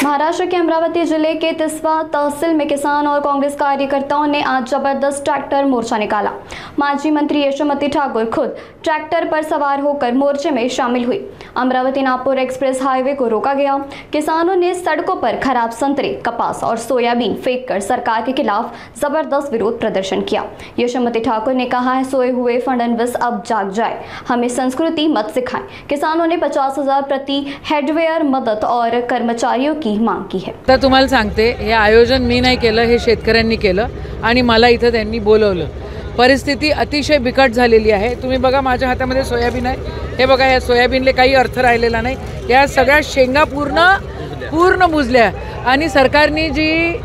महाराष्ट्र के अमरावती जिले के तिस्वा तहसील में किसान और कांग्रेस कार्यकर्ताओं ने आज जबरदस्त ट्रैक्टर मोर्चा निकाला। माजी मंत्री यशोमती ठाकुर खुद ट्रैक्टर पर सवार होकर मोर्चे में शामिल हुई। अमरावती नागपुर एक्सप्रेस हाईवे को रोका गया। किसानों ने सड़कों पर खराब संतरे, कपास और सोयाबीन फेंककर सरकार के खिलाफ जबरदस्त विरोध प्रदर्शन किया। यशोमती ठाकुर ने कहा है, सोए हुए फडणवीस अब जाग जाए, हमें संस्कृति मत सिखाएं। किसानों ने 50,000 प्रति हेडवेयर मदत और कर्मचारियों की मांग की है। तर तुम्हाला सांगते, हे आयोजन मी नाही केलं, हे शेतकऱ्यांनी केलं आणि मला इथं त्यांनी बोलवलं। परिस्थिती अतिशय बिकट झालेली आहे। तुम्ही बघा, माझ्या हातामध्ये सोयाबीन आहे, हे बघा, या सोयाबीनले काही अर्थ राहिलेला नाही। या सगळ्या शेंगा पूर्ण बुजल्या आणि सरकारने जी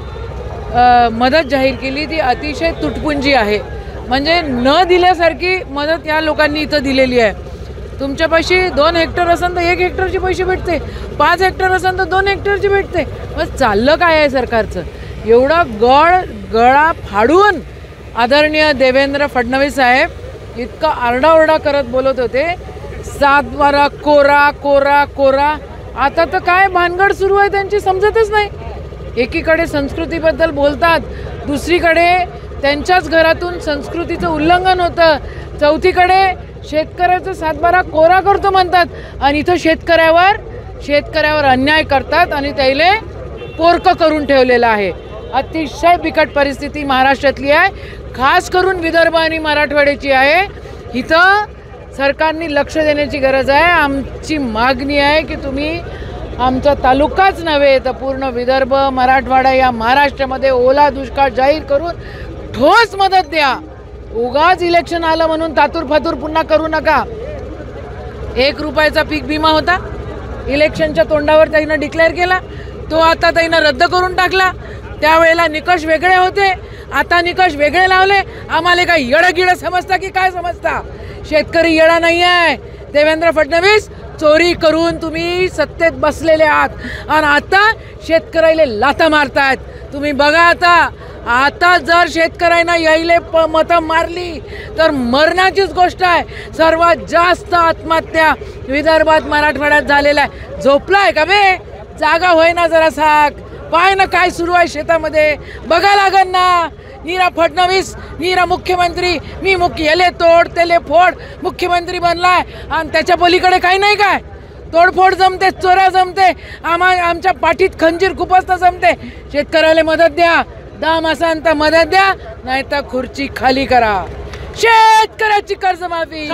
मदत जाहीर केली ती अतिशय तुटपुंजी आहे। म्हणजे न दिल्यासारखी मदत या लोकांनी इथं दिलेली आहे। तुमच्यापाशी 2 हेक्टर असेल तर 1 हेक्टरचे पैसे भेटते, 5 हेक्टर असेल तर 2 हेक्टरचे भेटते। बस चाललं काय आहे सरकारचं? एवढा गळा फाडून आदरणीय देवेंद्र फडणवीस साहेब इतका आरडाओरडा करत बोलत होते, 7/12 कोरा कोरा कोरा। आता तर काय भानगड सुरू आहे त्यांची समजतच नाही। एकीकडे संस्कृतीबद्दल बोलतात, दुसरीकडे त्यांच्याच घरातून संस्कृतीचं उल्लंघन होतं, चौथीकडे शेतकऱ्याचं 7/12 कोरा करतो म्हणतात आणि इथं शेतकऱ्यावर अन्याय करतात आणि त्याला पोरकं करून ठेवलेलं आहे। अतिशय बिकट परिस्थिती महाराष्ट्रातली आहे, खास करून विदर्भ आणि मराठवाड्याची आहे। इथं सरकारने लक्ष देण्याची गरज आहे। आमची मागणी आहे की तुम्ही आमचा तालुकाच नव्हे तर पूर्ण विदर्भ मराठवाडा या महाराष्ट्रामध्ये ओला दुष्काळ जाहीर करून ठोस मदत द्या। उगाच इलेक्शन आलं म्हणून तातूर फातूर पुन्हा करू नका। 1 रुपयाचा पीक विमा होता, इलेक्शनच्या तोंडावर त्यानं डिक्लेअर केला, तो आता त्यानं रद्द करून टाकला। त्यावेळेला निकष वेगळे होते, आता निकष वेगळे लावले। आम्हाला काय येडगिड समजता की काय समजता? शेतकरी येडा नाही आहे। देवेंद्र फडणवीस चोरी करून तुम्ही सत्तेत बसलेले आहात आणि आता शेतकऱ्याला लाथा मारतायत। तुम्ही बघा, आता जर शेतकऱ्यांना यायले मतं मारली तर मरणाचीच गोष्ट आहे। सर्वात जास्त आत्महत्या विदर्भात मराठवाड्यात झालेल्या आहे। झोपलाय का बे? जागा होय ना जरा साक, पाय ना काय सुरू आहे शेतामध्ये, बघा लागन ना। नीरा फडणवीस, नीरा मुख्यमंत्री, मी याले तोड त्याले फोड मुख्यमंत्री बनलाय आणि त्याच्या पलीकडे काही नाही काय? तोडफोड जमते, चोऱ्या जमते, आमच्या पाठीत खंजीर खुपसता जमते। शेतकऱ्याला मदत द्या, दाम असन तर मदत द्या, नाही तर खुर्ची खाली करा। शेतकऱ्याची कर्जमाफी